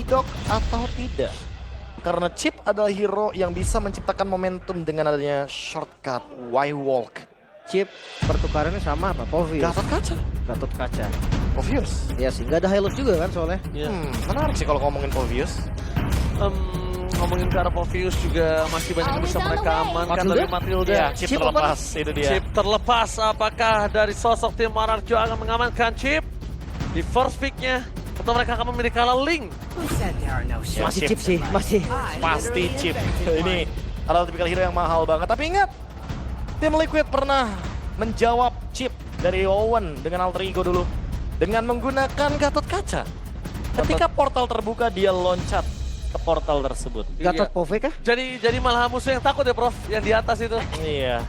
Idok atau tidak? Karena Chip adalah hero yang bisa menciptakan momentum dengan adanya shortcut Y-Walk. Chip pertukarannya sama apa? Povius. Gatot Kaca. Gatot Kaca. Povius. Ya sih, nggak ada Hylos juga kan soalnya. Ya. Menarik sih kalau ngomongin Povius. Ngomongin ke arah Povius juga masih banyak yang bisa mereka amankan dari Matilda. Ya, Chip Chip terlepas, itu dia. Chip terlepas, apakah dari sosok tim Mararjo akan mengamankan Chip di first pick-nya? Atau mereka akan memilih kalah Link? Ya, Masih Chip sih, masih. Pasti Chip. Ini adalah tipikal hero yang mahal banget. Tapi ingat, tim Liquid pernah menjawab Chip dari Owen dengan alter ego dulu. Dengan menggunakan Gatot Kaca. Ketika portal terbuka, dia loncat ke portal tersebut. Gatot Iya. Pove kah? Jadi malah musuh yang takut ya Prof, yang di atas itu. Iya.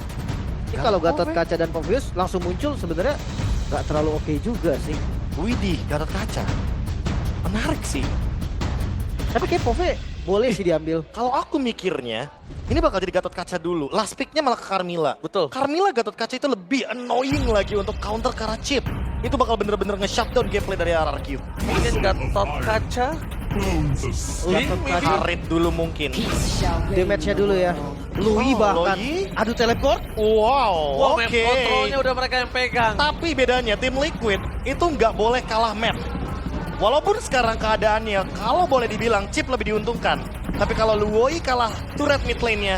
Ini kalau Gatot Kaca dan Povius langsung muncul sebenarnya nggak terlalu oke juga sih. Widih, Gatot Kaca. Menarik sih. Tapi kayak Pove boleh sih diambil. Kalau aku mikirnya, ini bakal jadi Gatot Kaca dulu. Last pick-nya malah ke Carmilla. Betul. Carmilla Gatot Kaca itu lebih annoying lagi untuk counter ke arah Chip. Itu bakal bener-bener nge-shutdown gameplay dari RRQ. Mungkin Gatot Kaca. Link Gatot maybe. Kaca. Karit dulu mungkin. Damage-nya dulu ya. Louis Oh, bahkan. Louis. Adu teleport. Wow, Wah, oke. map kontrolnya udah mereka yang pegang. Tapi bedanya tim Liquid itu nggak boleh kalah map. Walaupun sekarang keadaannya kalau boleh dibilang Chip lebih diuntungkan. Tapi kalau Luoi kalah turret mid lane-nya,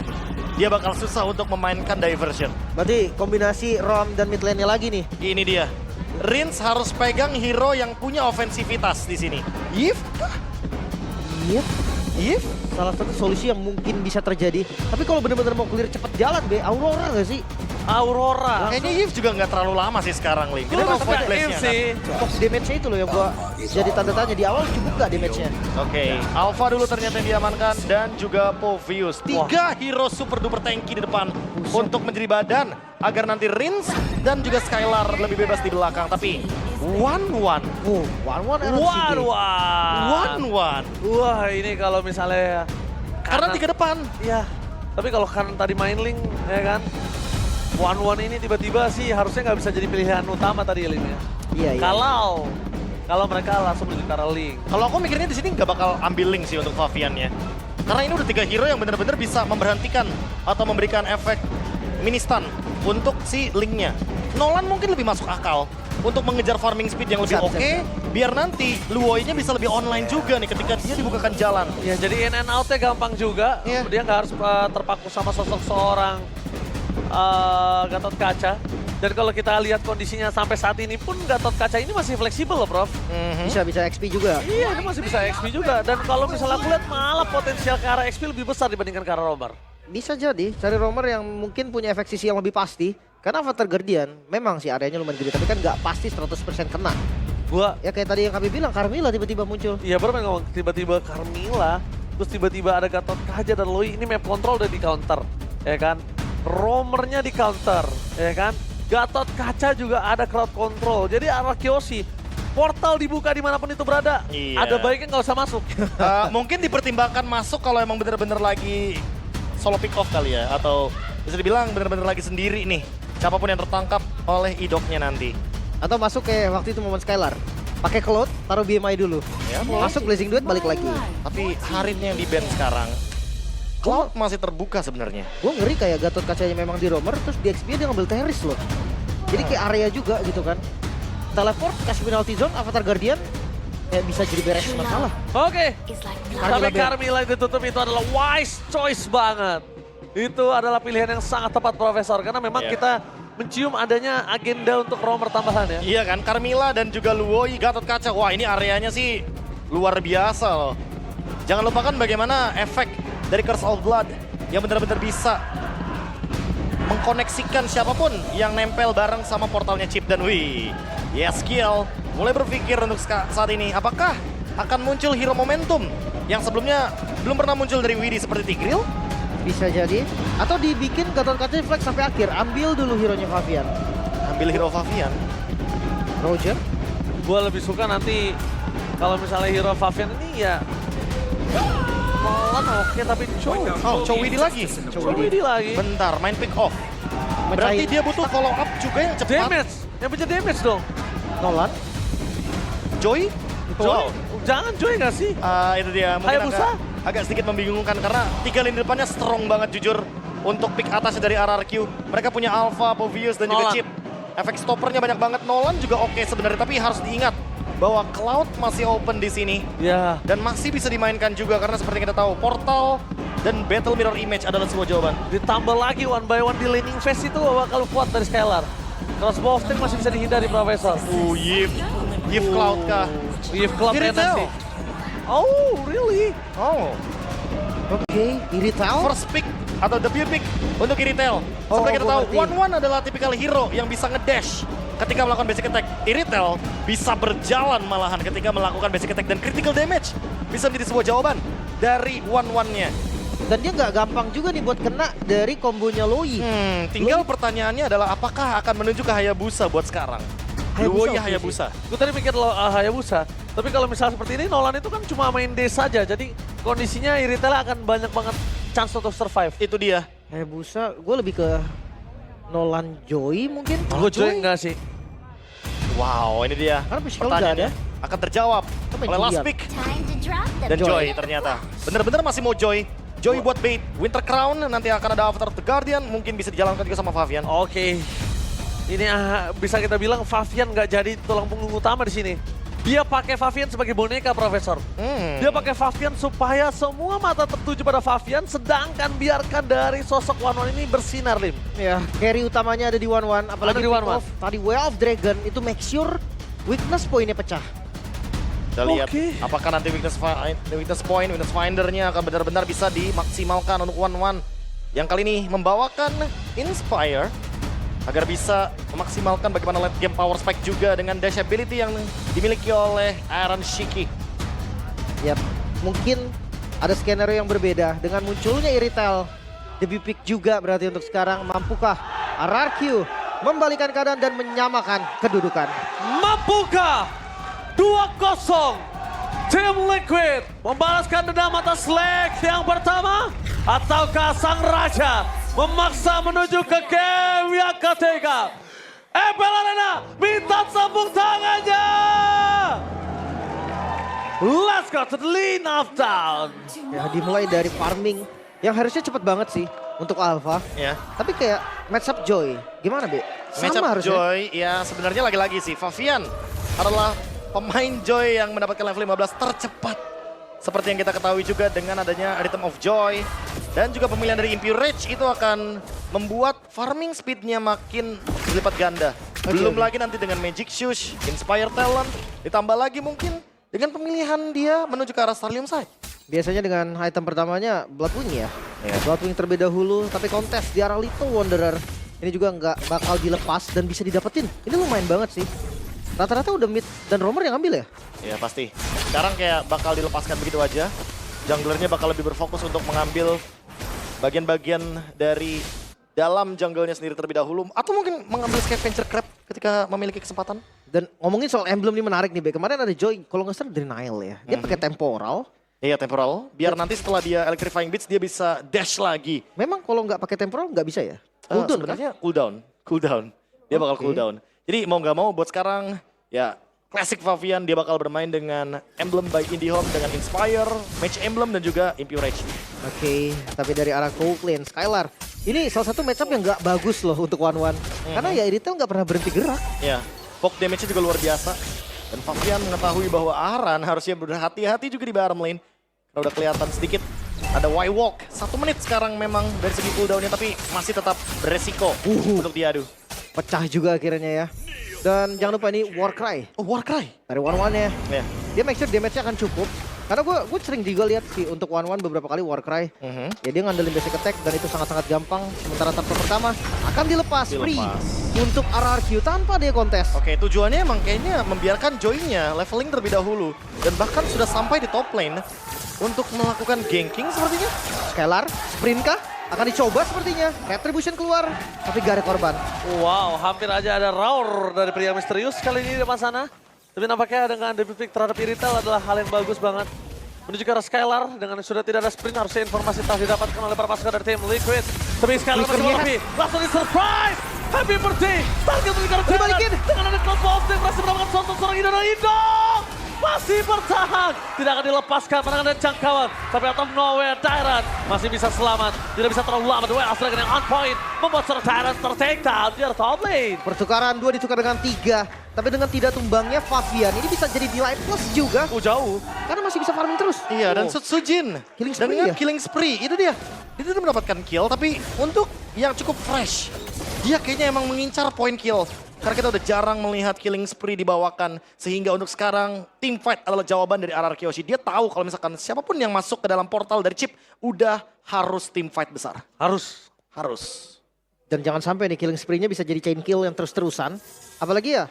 dia bakal susah untuk memainkan diversion. Berarti kombinasi Rom dan mid lane-nya lagi nih. Ini dia. Rins harus pegang hero yang punya ofensivitas di sini. Yif? Iya. Yif? Salah satu solusi yang mungkin bisa terjadi. Tapi kalau bener-bener mau clear cepet jalan, Aurora nggak sih? Aurora. Kayaknya Yif juga nggak terlalu lama sih sekarang, Link. Gue Kita lebih mau suka void Eve blast-nya kan? sih. Box damage-nya itu loh yang gua jadi tanda tanya. Di awal cukup nggak damage-nya? Oke, Alpha dulu ternyata yang diamankan dan juga Povius. 3 hero super duper tanky di depan untuk menjadi badan agar nanti Rins dan juga Skylar lebih bebas di belakang. Tapi 1-1. Oh, one Wah, RNCG. wah. 1-1. Wah, ini kalau misalnya Karena 3 depan. ya. Tapi kalau kan tadi main Link, ya kan. One ini tiba-tiba sih harusnya nggak bisa jadi pilihan utama tadi Link ya. Iya, iya. Kalau mereka langsung menuju ke arah Link. Kalau aku mikirnya di sini nggak bakal ambil Link sih untuk Faviannya. Karena ini udah 3 hero yang benar-benar bisa memberhentikan atau memberikan efek mini stun untuk si Link-nya. Nolan mungkin lebih masuk akal untuk mengejar farming speed yang lebih Bisa, oke, bisa. biar nanti Luoi-nya bisa lebih online juga nih ketika dia dibukakan jalan. Ya jadi in and out-nya gampang juga. Iya. Dia nggak harus terpaku sama sosok seorang Gatot Kaca. Dan kalau kita lihat kondisinya sampai saat ini pun Gatot Kaca ini masih fleksibel loh Prof. Bisa XP juga. Iya, dia masih bisa XP juga. Dan kalau misalnya aku lihat malah potensial ke arah XP lebih besar dibandingkan ke arah Romer. Bisa jadi cari roamer yang mungkin punya efek sisi yang lebih pasti. Karena Avatar Guardian memang sih areanya lumayan gede, tapi kan nggak pasti 100% kena. Gua, Ya kayak tadi yang kami bilang, Carmilla tiba-tiba muncul. iya baru pengen ngomong tiba-tiba Carmilla, terus tiba-tiba ada Gatot Kaca dan Loi, ini map control udah di counter, ya kan? Romernya di counter, ya kan? Gatot Kaca juga ada crowd control, jadi arah Kyoshi, portal dibuka dimanapun itu berada, Iya. ada baiknya nggak usah masuk. Mungkin dipertimbangkan masuk kalau emang bener-bener lagi solo pick off kali ya, atau bisa dibilang bener-bener lagi sendiri nih. Siapapun yang tertangkap oleh idoknya nanti. Atau masuk kayak waktu itu momen Skylar. Pakai Cloud, taruh BMI dulu. Ya, Masuk Blazing Duet, balik lagi. Tapi Harinnya yang di-ban sekarang. Cloud masih terbuka sebenarnya. Gue ngeri kayak Gatot Kacanya memang di roamer, terus di XP dia ngambil Terrace loh. Jadi kayak area juga gitu kan. Teleport, kasih penalty zone, Avatar Guardian, ya bisa jadi beres masalah. Oke, tapi Carmilla Carmilla ditutup itu adalah wise choice banget. Itu adalah pilihan yang sangat tepat Profesor, karena memang Iya. kita mencium adanya agenda untuk Romer tambahan ya. Iya kan, Carmilla dan juga Luoi, Gatot Kaca. Wah, ini areanya sih luar biasa loh. Jangan lupakan bagaimana efek dari Curse of Blood yang benar-benar bisa mengkoneksikan siapapun yang nempel bareng sama portalnya Chip dan Wii. Yes, Kiel mulai berpikir untuk saat ini, apakah akan muncul hero momentum yang sebelumnya belum pernah muncul dari Widi seperti Tigreal? Bisa jadi. Atau dibikin Gatot Kaca flex sampai akhir, ambil dulu hero-nya Favian. Ambil hero Favian. Roger. Gue lebih suka nanti kalau misalnya hero Favian ini ya Nolan oke, tapi Chow Widi lagi. Widi lagi. Bentar, main pick off. Berarti dia butuh follow up juga yang cepat. Damage, yang punya damage dong. Nolan. Joy? Joy, Wow. Jangan-jangan Joy nggak sih? Itu dia, mungkin Hayabusa? agak sedikit membingungkan karena 3 lini depannya strong banget jujur untuk pick atasnya dari RRQ. Mereka punya Alpha, Povius, dan juga Nolan. Chip. Efek stoppernya banyak banget. Nolan juga oke sebenarnya, tapi harus diingat bahwa Cloud masih open di sini. Ya. Dan masih bisa dimainkan juga karena seperti kita tahu, Portal dan Battle Mirror Image adalah sebuah jawaban. Ditambah lagi one by one di laning phase itu bakal kuat dari Skylar. Crossbow of Tank masih bisa dihindari Profesor. Yif Cloud kah? If Club Iritel. enak sih. Oh, really? Oh, Oke, Iritel. first pick atau debut pick untuk Iritel. Oh, Seperti kita gua tahu, ngerti. One adalah tipikal hero yang bisa ngedash ketika melakukan basic attack. Iritel bisa berjalan malahan ketika melakukan basic attack dan critical damage bisa menjadi sebuah jawaban dari One-nya. Dan dia nggak gampang juga nih buat kena dari kombonya Loi. Tinggal pertanyaannya adalah apakah akan menuju ke Hayabusa buat sekarang? Hayabusa Luoya oke Hayabusa. Gue tadi mikir Hayabusa. Tapi kalau misalnya seperti ini, Nolan itu kan cuma main D saja. Jadi kondisinya Iritel akan banyak banget chance untuk survive. Itu dia. Hayabusa, gue lebih ke Nolan Joy mungkin. Gue Joy enggak sih. Wow, ini dia. Karena physical udah Pertanyaannya ada. akan terjawab Itu main oleh last Julian. pick. Time to drop the Dan Joy. Joy ternyata. Bener-bener masih mau Joy. Joy buat bait. Winter Crown, nanti akan ada Avatar The Guardian. Mungkin bisa dijalankan juga sama Favian. Oke. Ini bisa kita bilang Favian nggak jadi tulang punggung utama di sini. Dia pakai Favian sebagai boneka, Profesor. Dia pakai Favian supaya semua mata tertuju pada Favian, sedangkan biarkan dari sosok One ini bersinar, Lim. Ya, carry utamanya ada di One-One. Apalagi Ada di pick One-One. off tadi Way of Dragon itu make sure weakness poinnya pecah. Kita lihat Oke. apakah nanti weakness point, weakness findernya akan benar-benar bisa dimaksimalkan untuk One yang kali ini membawakan Inspire agar bisa memaksimalkan bagaimana late game power spike juga dengan dash ability yang dimiliki oleh Aaron Shiki. Yap, mungkin ada skenario yang berbeda dengan munculnya Iritel. Debut pick juga berarti untuk sekarang. Mampukah RRQ membalikan keadaan dan menyamakan kedudukan? Mampukah 2-0 Tim Liquid membalaskan dendam atas leg yang pertama? Ataukah sang raja memaksa menuju ke game yang ketiga? Ebel Arena minta tepuk tangannya! Let's go to the lean of down. Ya, dimulai dari farming yang harusnya cepet banget sih untuk Alpha. Ya. Tapi kayak matchup Joy, gimana Be? Matchup Sama harusnya. Joy, ya sebenarnya lagi-lagi sih Favian adalah pemain Joy yang mendapatkan level 15 tercepat. Seperti yang kita ketahui juga dengan adanya Rhythm of Joy dan juga pemilihan dari Impure Rage itu akan membuat farming speednya makin berlipat ganda. Belum oke. lagi nanti dengan Magic Shoes, Inspire Talent, ditambah lagi mungkin dengan pemilihan dia menuju ke arah Starlium Side. Biasanya dengan item pertamanya Bloodwing ya. Iya. Bloodwing terlebih dahulu, tapi kontes di arah Little Wanderer. Ini juga nggak bakal dilepas dan bisa didapetin. Ini lumayan banget sih. Rata-rata udah mid dan roamer yang ambil ya? Ya pasti. Sekarang kayak bakal dilepaskan begitu aja. Junglernya bakal lebih berfokus untuk mengambil bagian-bagian dari dalam jungle-nya sendiri terlebih dahulu. Atau mungkin mengambil scavenger crab ketika memiliki kesempatan. Dan ngomongin soal emblem ini menarik nih, Be. Kemarin ada Joy, kalau nggak salah Denial ya. Dia pakai temporal. Iya temporal. Biar nanti setelah dia electrifying beats dia bisa dash lagi. Memang kalau nggak pakai temporal nggak bisa ya? Cooldown kan? Sebenarnya cooldown. Dia bakal Oke. cooldown. Jadi mau nggak mau buat sekarang ya Classic Favian dia bakal bermain dengan emblem by IndiHome dengan Inspire, Mage Emblem dan juga Impure Rage. Oke, tapi dari arah cold lane, Skylar. Ini salah satu matchup yang nggak bagus loh untuk One-One. Karena ya Iritel nggak pernah berhenti gerak. Ya, poke damage-nya juga luar biasa. Dan Favian mengetahui bahwa Aran harusnya berhati-hati juga di bottom lane. Karena udah kelihatan sedikit ada Y-Walk. 1 menit sekarang memang dari segi cooldown-nya tapi masih tetap beresiko untuk diadu. Pecah juga akhirnya ya. Dan jangan lupa ini Warcry Oh, Warcry. dari One-One-nya. Ya. Dia make sure damage-nya akan cukup. Karena gue sering juga lihat sih untuk One-One beberapa kali Warcry. Ya dia ngandelin basic attack dan itu sangat-sangat gampang. Sementara tahap pertama akan dilepas free untuk RRQ tanpa dia kontes. Oke, tujuannya emang kayaknya membiarkan Joy-nya leveling terlebih dahulu. Dan bahkan sudah sampai di top lane untuk melakukan ganking sepertinya. Skylar, sprint kah? Akan dicoba sepertinya. Retribution keluar, tapi gak ada korban. Wow, hampir aja ada roar dari pria misterius kali ini di depan sana. Tapi nampaknya dengan debut pick terhadap Iritel adalah hal yang bagus banget. Menuju ke arah Skylar, dengan sudah tidak ada sprint, harusnya informasi telah didapatkan oleh para pasukan dari tim Liquid. Tapi Skylar masih Flickernya. lebih, langsung di surprise! Happy birthday! Target untuk dibalikin! Dengan ada Cloud Wolf, dia berhasil mendapatkan sonton seorang Indo dan Indo! masih bertahan. Tidak akan dilepaskan pandangan dan jangkauan. Tapi out of nowhere, Dairon masih bisa selamat. Tidak bisa terlalu lama. The Way Out Dragon yang on point. Membuat seorang Dairon ter-take down di top lane. Pertukaran 2 ditukar dengan 3. Tapi dengan tidak tumbangnya Favian ini bisa jadi Divine Plus juga. Jauh. Karena masih bisa farming terus. Iya, dan Sutsujin Killing spree dengan ya? killing spree, itu dia. Itu dia mendapatkan kill, tapi untuk yang cukup fresh, dia kayaknya emang mengincar point kill. Karena kita udah jarang melihat killing spree dibawakan, sehingga untuk sekarang team fight adalah jawaban dari RR Kyoshi. Dia tahu kalau misalkan siapapun yang masuk ke dalam portal dari chip, udah harus team fight besar. Harus. Dan jangan sampai nih killing spree-nya bisa jadi chain kill yang terus-terusan. Apalagi ya,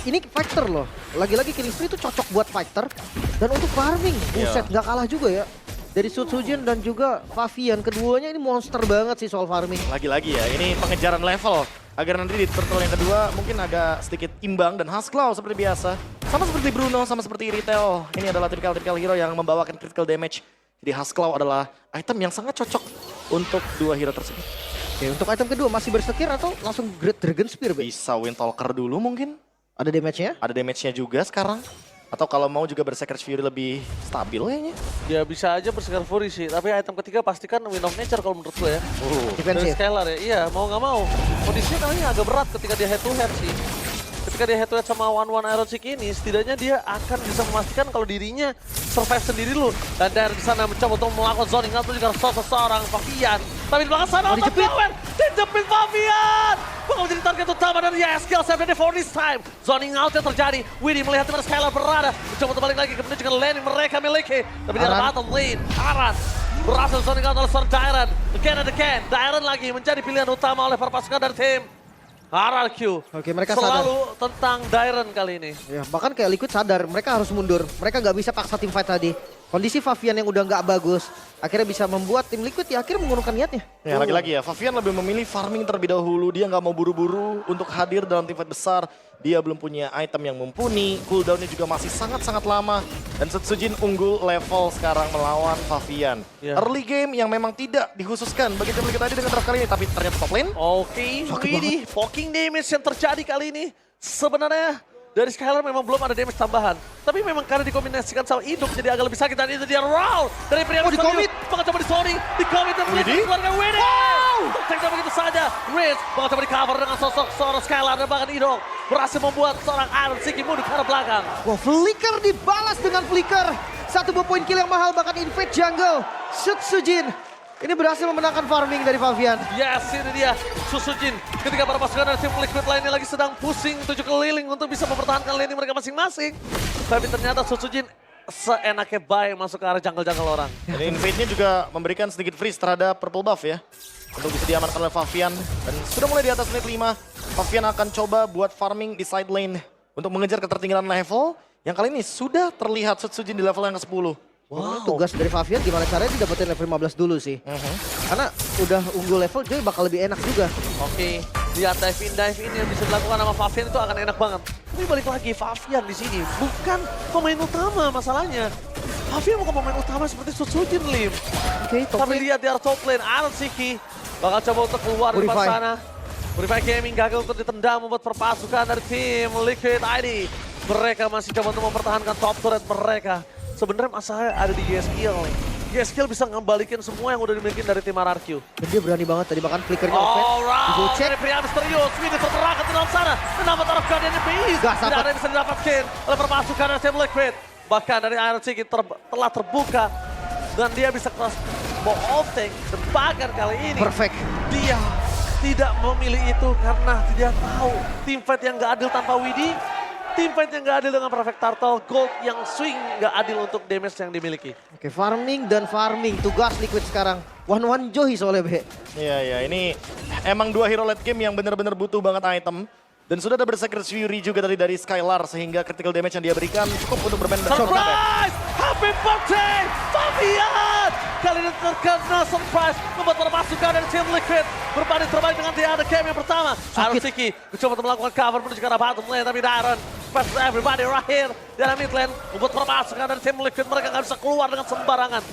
ini fighter loh. Lagi-lagi killing spree itu cocok buat fighter. Dan untuk farming, buset nggak kalah juga ya. Dari Sutsujin dan juga Favian, keduanya ini monster banget sih soal farming. Lagi-lagi ya, ini pengejaran level. Agar nanti di turtle yang kedua mungkin agak sedikit imbang dan Haskell seperti biasa. Sama seperti Bruno, sama seperti Iritel. Ini adalah typical hero yang membawakan critical damage. Jadi Haskell adalah item yang sangat cocok untuk dua hero tersebut. Oke, untuk item kedua masih bersekir atau langsung Great Dragon Spear, Be? Bisa Windtalker dulu mungkin. Ada damage-nya? Ada damage-nya juga sekarang. Atau kalau mau juga Berserker Fury lebih stabil kayaknya. Ya bisa aja Berserker Fury sih, tapi item ketiga pastikan Wind of Nature kalau menurut gue ya. Dari Defensif. Scalar ya, iya mau nggak mau. Kondisinya kayaknya agak berat ketika dia head to head sih. Ketika dia head to head sama One Iron Sick ini, setidaknya dia akan bisa memastikan kalau dirinya survive sendiri dulu. Dan dari sana mencoba untuk melakukan zoning out juga seorang Favian. Tapi di belakang sana untuk Power, dijepit Favian. Bakal menjadi target utama dari YSKL 7 for this time. Zoning out yang terjadi, Widdy melihat dimana Skylar berada. Mencoba untuk balik lagi ke menunjukkan lane yang mereka miliki. Tapi di bottom lane, Aran berhasil zoning out oleh seorang Dairon. Again and again, Dairon lagi menjadi pilihan utama oleh para pasukan dari tim RRQ. Oke, mereka selalu tentang Dairon kali ini. Ya, bahkan kayak Liquid sadar, mereka harus mundur. Mereka nggak bisa paksa tim fight tadi. Kondisi Favian yang udah nggak bagus, akhirnya bisa membuat tim Liquid ya akhirnya menggunakan niatnya. Ya lagi-lagi ya, Favian lebih memilih farming terlebih dahulu. Dia nggak mau buru-buru untuk hadir dalam tim fight besar. Dia belum punya item yang mumpuni, cooldownnya juga masih sangat-sangat lama. Dan Sutsujin unggul level sekarang melawan Favian. Early game yang memang tidak dikhususkan bagi tim Liquid tadi dengan draft kali ini, tapi ternyata top lane. Oke, Widdy, poking damage yang terjadi kali ini. Sebenarnya dari Skylar memang belum ada damage tambahan. Tapi memang karena dikombinasikan sama hidup jadi agak lebih sakit. Dan itu dia round dari pria di-commit. Bakal coba di-zoning, di-commit dan Widdy? keluarga Widdy. Take begitu saja. Riz bakal coba di-cover dengan sosok seorang Skylar dan bahkan Idol. Berhasil membuat seorang Iron Siki mundur ke arah belakang. Wah, Flicker dibalas dengan Flicker. 1 buah poin kill yang mahal bahkan invade jungle. Sutsujin. Ini berhasil memenangkan farming dari Favian. Yes, ini dia Sutsujin. Ketika para pasukan dari tim Liquid lainnya lagi sedang pusing 7 keliling untuk bisa mempertahankan lane mereka masing-masing. Tapi ternyata Sutsujin seenaknya baik masuk ke arah jungle-jungle orang. Dan invade-nya juga memberikan sedikit freeze terhadap purple buff ya. Untuk bisa diamankan oleh Favian. Dan sudah mulai di atas menit 5. Favian akan coba buat farming di side lane. Untuk mengejar ketertinggalan level. Yang kali ini sudah terlihat Sutsujin di level yang ke-10. Wow. Tugas dari Favian gimana caranya didapetin level 15 dulu sih. Karena udah unggul level Joy bakal lebih enak juga. Oke, lihat dive in yang bisa dilakukan sama Favian itu akan enak banget. Tapi balik lagi, Favian di sini bukan pemain utama masalahnya. Favian bukan pemain utama seperti Sutsujin, Lim. Oke, Tapi lihat di arah top lane, Iron Siki bakal coba untuk keluar dari sana. Purify Gaming gagal untuk ditendang membuat perpasukan dari tim Liquid ID. Mereka masih coba untuk mempertahankan top turret mereka. Sebenarnya masalahnya ada di YSKL nih. YSKL bisa ngembalikin semua yang udah dimiliki dari tim RRQ. Dan dia berani banget tadi bahkan flickernya offense. Di Cek. Dari pria misterius, Widdy terterangkan di dalam sana. Kenapa taruh guardiannya Beast? Tidak ada yang bisa didapatkan oleh perpasukan dari tim Liquid. Bahkan dari Iron Siki telah terbuka. Dan dia bisa cross ball tank. Dan bahkan kali ini Perfect. dia tidak memilih itu karena dia tahu team fight yang gak adil tanpa Widdy. Team fight yang gak adil dengan Perfect Turtle, Gold yang swing gak adil untuk damage yang dimiliki. Oke, farming dan farming. Tugas Liquid sekarang. One Joy soalnya, Be. Iya, ini emang dua hero late game yang benar-benar butuh banget item. Dan sudah ada Berserker Fury juga dari Skylar sehingga critical damage yang dia berikan cukup untuk bermain dengan Surprise! Happy birthday, Favian! Kali ini terkena surprise membuat para pasukan dari tim Liquid berbanding terbalik dengan dia ada game yang pertama. Iron Siki mencoba untuk melakukan cover menuju ke arah bottom lane tapi Dairon pass everybody right here di arah mid lane membuat para pasukan dari tim Liquid mereka nggak bisa keluar dengan sembarangan.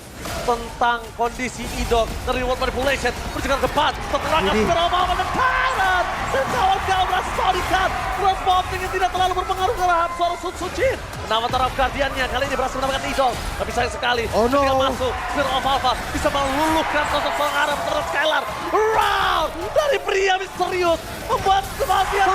Tentang kondisi Idol dari reward manipulation menuju ke depan terterangkan Superman dan Dairon dan kawan-kawan berhasil sodikan cross bombing yang tidak terlalu berpengaruh terhadap seorang Sutsujin. Avatar of Guardian-nya kali ini berhasil mendapatkan Idol. Tapi sayang sekali. Oh no. Ketika masuk, Spear of Alpha bisa meluluhkan sosok seorang arah putra Skylar. Round dari pria misterius membuat Favian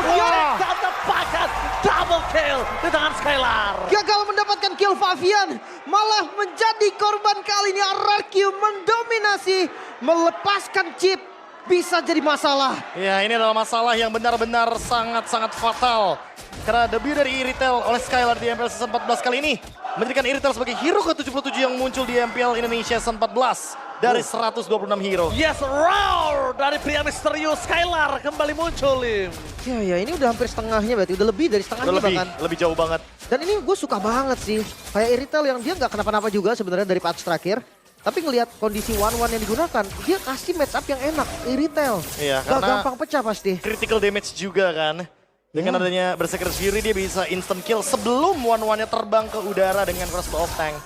dan tepakan double kill di tangan Skylar. Gagal mendapatkan kill Favian, malah menjadi korban kali ini. RRQ mendominasi, melepaskan chip. Bisa jadi masalah. Ya, ini adalah masalah yang benar-benar sangat-sangat fatal. Karena debut dari Iritel oleh Skylar di MPL Season 14 kali ini menjadikan Iritel sebagai hero ke-77 yang muncul di MPL Indonesia Season 14 dari 126 hero. Yes, roar dari pria misterius Skylar kembali muncul, Lim. Ya ini udah hampir setengahnya berarti, udah lebih dari setengahnya bahkan. Lebih jauh banget. Dan ini gue suka banget sih, kayak Iritel yang dia nggak kenapa-napa juga sebenarnya dari patch terakhir. Tapi ngelihat kondisi 1-1 yang digunakan, dia kasih match up yang enak, Iritel. Iya, Gak karena gampang pecah pasti. critical damage juga kan. Dengan adanya Berserker Fury dia bisa instant kill sebelum 1-1-nya terbang ke udara dengan crossbow of tank.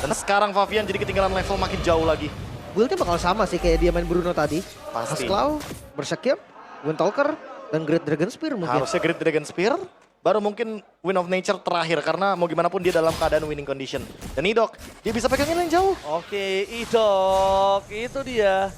Dan sekarang Favian jadi ketinggalan level makin jauh lagi. Build-nya bakal sama sih kayak dia main Bruno tadi. Pasti. Claw, Berserker, Windtalker, dan Great Dragon Spear mungkin. Harusnya Great Dragon Spear, baru mungkin Wind of Nature terakhir karena mau gimana pun dia dalam keadaan winning condition. Dan Idok, dia bisa pegangin yang jauh. Oke, Idok, itu dia.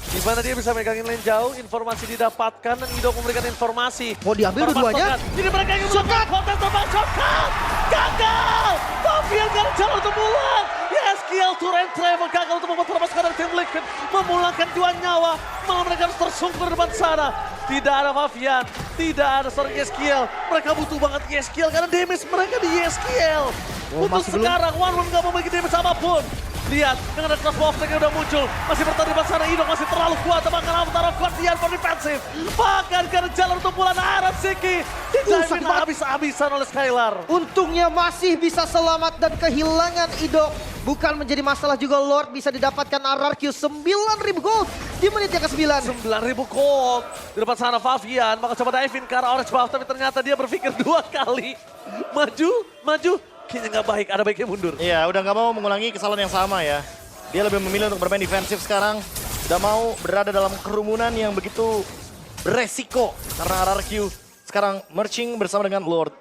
Di mana dia bisa megangin lane jauh, informasi didapatkan dan Idok memberikan informasi. Mau diambil dua-duanya? Jadi mereka ingin melakukan konten terbang shotgun. Gagal! Favian gak ada jalan untuk pulang. Yeskiel Turen Travel gagal untuk membuat permasalahan dari tim Liquid. Memulangkan 2 nyawa, malah mereka harus tersungkur di depan sana. Tidak ada Favian, tidak ada seorang Yeskiel. Mereka butuh banget Yeskiel karena damage mereka di Yeskiel. Untuk sekarang, One gak memiliki damage apapun. Lihat, dengan ada crossbow of tank yang udah muncul. Masih bertahan di sana, Idok masih terlalu kuat. Bahkan Avatar of Guardian for defensive. Bahkan karena jalan untuk pulang Aram Siki. Dijamin habis-habisan oleh Skylar. Untungnya masih bisa selamat dan kehilangan Idok. Bukan menjadi masalah juga, Lord bisa didapatkan RRQ 9.000 gold di menit yang ke-9. 9.000 gold. Di depan sana Favian, maka coba dive-in ke arah orange buff. Tapi ternyata dia berpikir 2 kali. Maju. Kayaknya nggak baik, ada baiknya mundur. Iya, udah nggak mau mengulangi kesalahan yang sama ya. Dia lebih memilih untuk bermain defensif sekarang. Udah mau berada dalam kerumunan yang begitu beresiko. Karena RRQ sekarang merging bersama dengan Lord.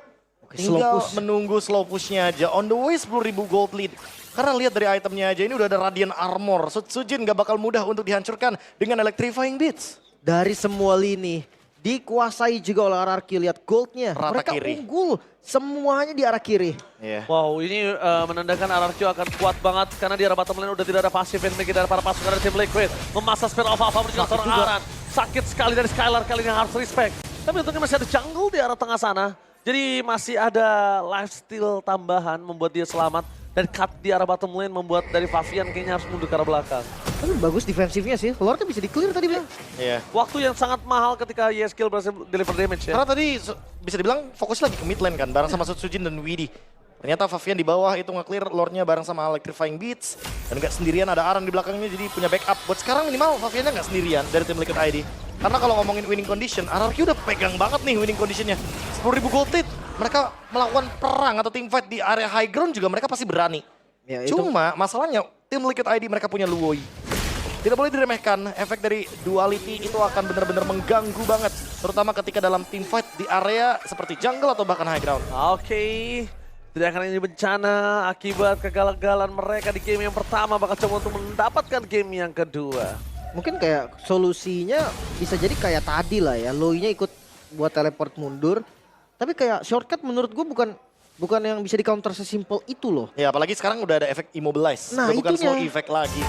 Tinggal menunggu slow push-nya aja. On the way 10.000 gold lead. Karena lihat dari itemnya aja, ini udah ada Radiant Armor. Sujin gak bakal mudah untuk dihancurkan dengan Electrifying Beats. Dari semua lini, dikuasai juga oleh RRQ. Lihat goldnya, Rata mereka kiri. unggul. Semuanya di arah kiri. Iya. Wow, ini menandakan RRQ akan kuat banget karena di arah bottom lane udah tidak ada passive damage dari para pasukan dari tim Liquid. Memasang Spear of Alpha berjalan seorang Aran. Sakit sekali dari Skylar kali ini, harus respect. Tapi untungnya masih ada jungle di arah tengah sana. Jadi masih ada lifesteal tambahan membuat dia selamat. Dan cut di arah bottom lane membuat dari Favian kayaknya harus mundur ke arah belakang. Tapi bagus defensifnya sih, Lordnya bisa di-clear tadi bilang. Iya. Waktu yang sangat mahal ketika Yeskiel berhasil deliver damage ya. Karena tadi bisa dibilang fokus lagi ke mid lane kan, bareng sama Sujin dan Widi. Ternyata Favian di bawah itu nge-clear Lordnya bareng sama Electrifying Beats. Dan gak sendirian, ada Aran di belakangnya jadi punya backup. Buat sekarang minimal Faviannya gak sendirian dari tim Liquid ID. Karena kalau ngomongin winning condition, RRQ udah pegang banget nih winning conditionnya. 10.000 gold lead, mereka melakukan perang atau team fight di area high ground juga mereka pasti berani. Ya, itu. Cuma masalahnya tim Liquid ID mereka punya Luoi. Tidak boleh diremehkan, efek dari duality itu akan benar-benar mengganggu banget. Terutama ketika dalam team fight di area seperti jungle atau bahkan high ground. Oke, tidak akan ini bencana akibat kegagalan mereka di game yang pertama. Bakal coba untuk mendapatkan game yang kedua. Mungkin kayak solusinya bisa jadi kayak tadi lah ya. Loi-nya ikut buat teleport mundur. Tapi kayak shortcut menurut gue bukan yang bisa di counter sesimpel itu loh. Ya apalagi sekarang udah ada efek immobilize. Nah, udah bukan itunya. slow effect lagi.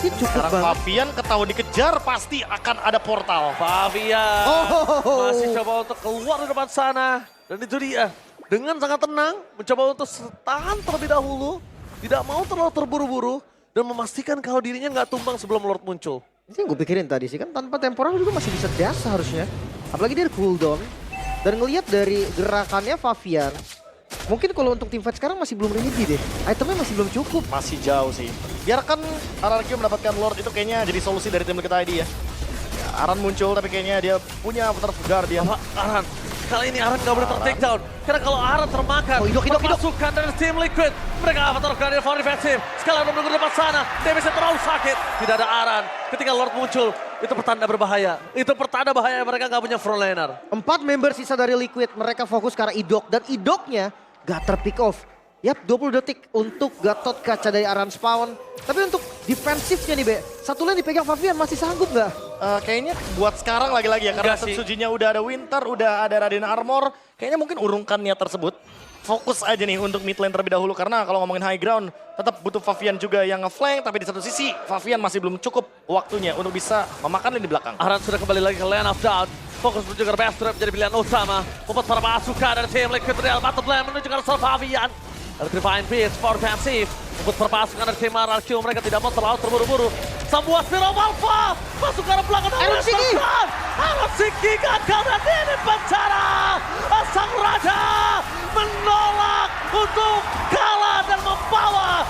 Ini cukup Sekarang banget. Favian ketahuan dikejar pasti akan ada portal. Favian Oh. masih coba untuk keluar di depan sana. Dan itu dia, dengan sangat tenang mencoba untuk tahan terlebih dahulu. Tidak mau terlalu terburu-buru. Dan memastikan kalau dirinya nggak tumbang sebelum Lord muncul. Itu yang gue pikirin tadi sih, kan tanpa temporal juga masih bisa dash seharusnya. Apalagi dia cooldown. Dan ngelihat dari gerakannya Favian, mungkin kalau untuk teamfight sekarang masih belum ready deh. Itemnya masih belum cukup. Masih jauh sih. Biarkan RRQ mendapatkan Lord itu kayaknya jadi solusi dari tim Liquid ID ya. Aran muncul tapi kayaknya dia punya Avatar of Guardian. Apa Aran? Kali ini Aran nggak boleh ter-takedown. Karena kalau Aran termakan, Oh, Idok. pasukan dari tim Liquid. Mereka Avatar of Guardian for defensive. Skylar menunggu di depan sana. Damage-nya terlalu sakit. Tidak ada Aran. Ketika Lord muncul, itu pertanda berbahaya. Itu pertanda bahaya mereka nggak punya frontliner. 4 member sisa dari Liquid, mereka fokus ke arah Idok. Dan Idoknya gak terpick off. Yap, 20 detik untuk Gatot Kaca dari Aran Spawn. Tapi untuk defensifnya nih, Be. Satu lane dipegang Favian masih sanggup nggak? Kayaknya buat sekarang lagi-lagi ya. Karena Enggak sih. Setsujinya udah ada Winter, udah ada Raden Armor. Kayaknya mungkin urungkan niat tersebut. Fokus aja nih untuk mid lane terlebih dahulu. Karena kalau ngomongin high ground, tetap butuh Favian juga yang nge-flank. Tapi di satu sisi, Favian masih belum cukup waktunya untuk bisa memakan lane di belakang. Aran sudah kembali lagi ke lane of down. Fokus menuju ke best trap menjadi pilihan utama. Membuat para pasukan dari tim Liquid Real bottom lane menuju ke arah Favian. Electrifying Beast for defensive. Membuat para pasukan dari tim RRQ, mereka tidak mau terlalu terburu-buru. Sebuah Spiro Malva masuk ke arah belakang. Iron Siki! Iron Siki gagal dan ini penjara. Sang Raja menolak untuk kalah dan membawa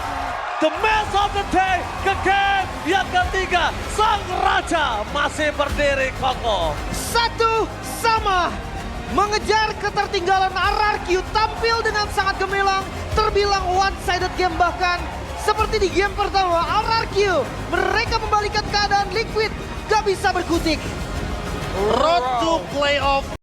the match of the day ke game yang ketiga. Sang Raja masih berdiri kokoh. Satu sama. Mengejar ketertinggalan RRQ tampil dengan sangat gemilang. Terbilang one-sided game bahkan. Seperti di game pertama RRQ. Mereka membalikan keadaan Liquid. Gak bisa berkutik. Road to playoff